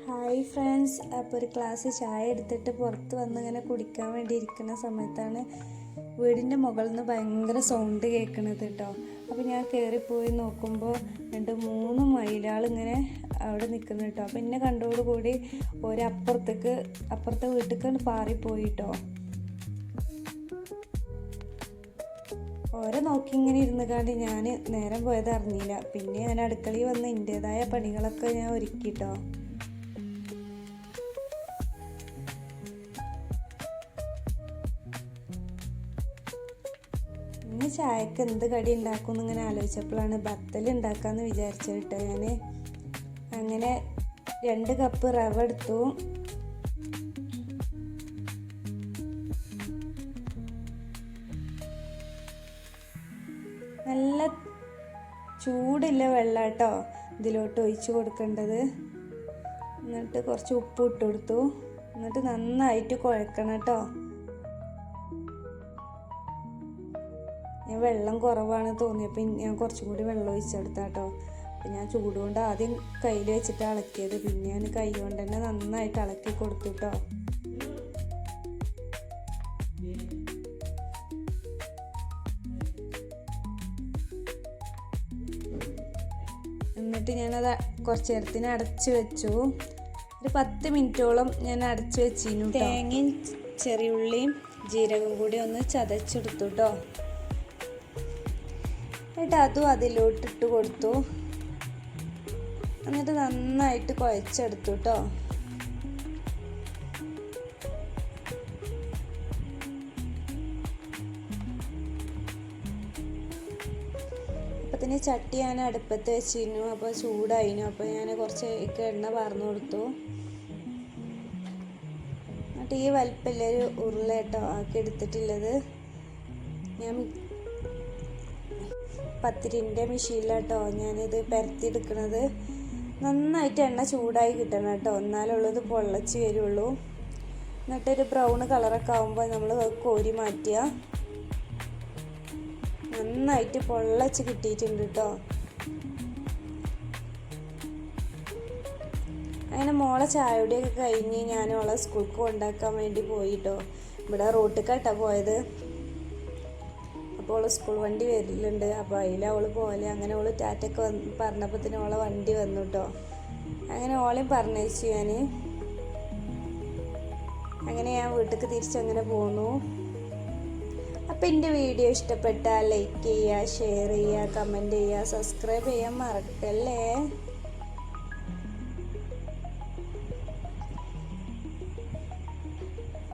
Hi friends, അപ്പോൾ ഒരു glass ചായ എടുത്തിട്ട് പുറത്ത് വന്നിങ്ങനെ കുടിക്കാൻ വേണ്ടി ഇരിക്കുന്ന സമയത്താണ് വീടിൻ്റെ മുകളിൽ നിന്ന് ഭയങ്കര സൗണ്ട് കേൾക്കണത് കേട്ടോ. അപ്പോൾ ഞാൻ കയറിപ്പോയി നോക്കുമ്പോൾ 2-3 മയിലുകൾ ഇങ്ങനെ അവിടെ നിൽക്കുന്നു കേട്ടോ. അപ്പോൾ എന്നെ കണ്ടോടുകൂടി അപ്പുറത്തെ വീട്ടിലേക്കാണ് പാറിപ്പോയി കേട്ടോ. ഓരെ നോക്കി ഇങ്ങനെ ഇരുന്ന് കാണ്ട് ഞാൻ നേരം പോയത് അറിഞ്ഞില്ല. പിന്നെ ഞാൻ അടുക്കളയിൽ വന്ന് എൻ്റേതായ പണികളൊക്കെ ഞാൻ ഒരുക്കിട്ടോ. ഇന്ന് ചായക്ക് എന്ത് കടി ഉണ്ടാക്കും എന്നിങ്ങനെ ആലോചിച്ചപ്പോഴാണ് ബത്തൽ ഉണ്ടാക്കാമെന്ന് വിചാരിച്ചത് കേട്ടോ. ഞാൻ അങ്ങനെ 2 കപ്പ് റവ എടുത്തു. നല്ല ചൂടില്ല വെള്ളം കേട്ടോ ഇതിലോട്ട് ഒഴിച്ച് കൊടുക്കേണ്ടത്. എന്നിട്ട് കുറച്ച് ഉപ്പ് ഇട്ട് കൊടുത്തു. എന്നിട്ട് നന്നായിട്ട് കുഴക്കണം കേട്ടോ. ഞാൻ വെള്ളം കുറവാണ് തോന്നിയപ്പോൾ ഞാൻ കുറച്ചും കൂടി വെള്ളം ഒഴിച്ചെടുത്താട്ടോ. അപ്പം ഞാൻ ചൂടുകൊണ്ട് ആദ്യം കയ്യിൽ വെച്ചിട്ട് ഇളക്കിയത്. പിന്നെ ഞാൻ കൈ കൊണ്ട് തന്നെ നന്നായിട്ട് ഇളക്കി കൊടുത്തു കേട്ടോ. എന്നിട്ട് ഞാനത് കുറച്ച് നേരത്തിന് അടച്ച് വെച്ചു. ഒരു 10 മിനിറ്റോളം ഞാൻ അടച്ച് വെച്ചിരുന്നു. തേങ്ങയും ചെറിയുള്ളിയും ജീരകം കൂടി ഒന്ന് ചതച്ചെടുത്തു കേട്ടോ. എന്നിട്ട് അതും അതിലോട്ടിട്ട് കൊടുത്തു. എന്നിട്ട് നന്നായിട്ട് കുഴച്ചെടുത്തു കേട്ടോ. അപ്പത്തിന് ചട്ടി ഞാൻ അടുപ്പത്ത് വെച്ചിരുന്നു. അപ്പോൾ ചൂടായിരുന്നു. അപ്പോൾ ഞാൻ കുറച്ച് എണ്ണ പാർന്നു കൊടുത്തു. എന്നിട്ട് ഈ വലിപ്പമുള്ളൊരു ഉരുള കേട്ടോ ആക്കി എടുത്തിട്ടുള്ളത്. ഞാൻ പത്തിരിൻ്റെ മെഷീനിലാട്ടോ ഞാനിത് പരത്തിയെടുക്കണത്. നന്നായിട്ട് എണ്ണ ചൂടായി കിട്ടണം കേട്ടോ, എന്നാലുള്ളത് പൊള്ളച്ച് വരുള്ളൂ. എന്നിട്ടൊരു ബ്രൗൺ കളറൊക്കെ ആകുമ്പോൾ നമ്മൾ കോരി മാറ്റുക. നന്നായിട്ട് പൊള്ളച്ച് കിട്ടിയിട്ടുണ്ട് കേട്ടോ. അങ്ങനെ മോളെ ചായയുടെയൊക്കെ കഴിഞ്ഞ് ഞാൻ അവളെ സ്കൂൾക്ക് കൊണ്ടാക്കാൻ വേണ്ടി പോയിട്ടോ. ഇവിടെ റോട്ടിലേക്കാട്ടോ പോയത്. അപ്പോൾ സ്കൂൾ വണ്ടി വരലുണ്ട്. അപ്പോൾ അതിൽ അവൾ പോലെ അങ്ങനെ അവൾ ടാറ്റൊക്കെ പറഞ്ഞപ്പോൾ തന്നെ അവളെ വണ്ടി വന്നു കേട്ടോ. അങ്ങനെ ഓളെയും പറഞ്ഞയച്ചു ഞാൻ. അങ്ങനെ ഞാൻ വീട്ടിലേക്ക് തിരിച്ചങ്ങനെ പോന്നു. അപ്പോൾ എൻ്റെ വീഡിയോ ഇഷ്ടപ്പെട്ടാൽ ലൈക്ക് ചെയ്യുക, ഷെയർ ചെയ്യുക, കമൻറ്റ് ചെയ്യുക, സബ്സ്ക്രൈബ് ചെയ്യാൻ മറക്കല്ലേ.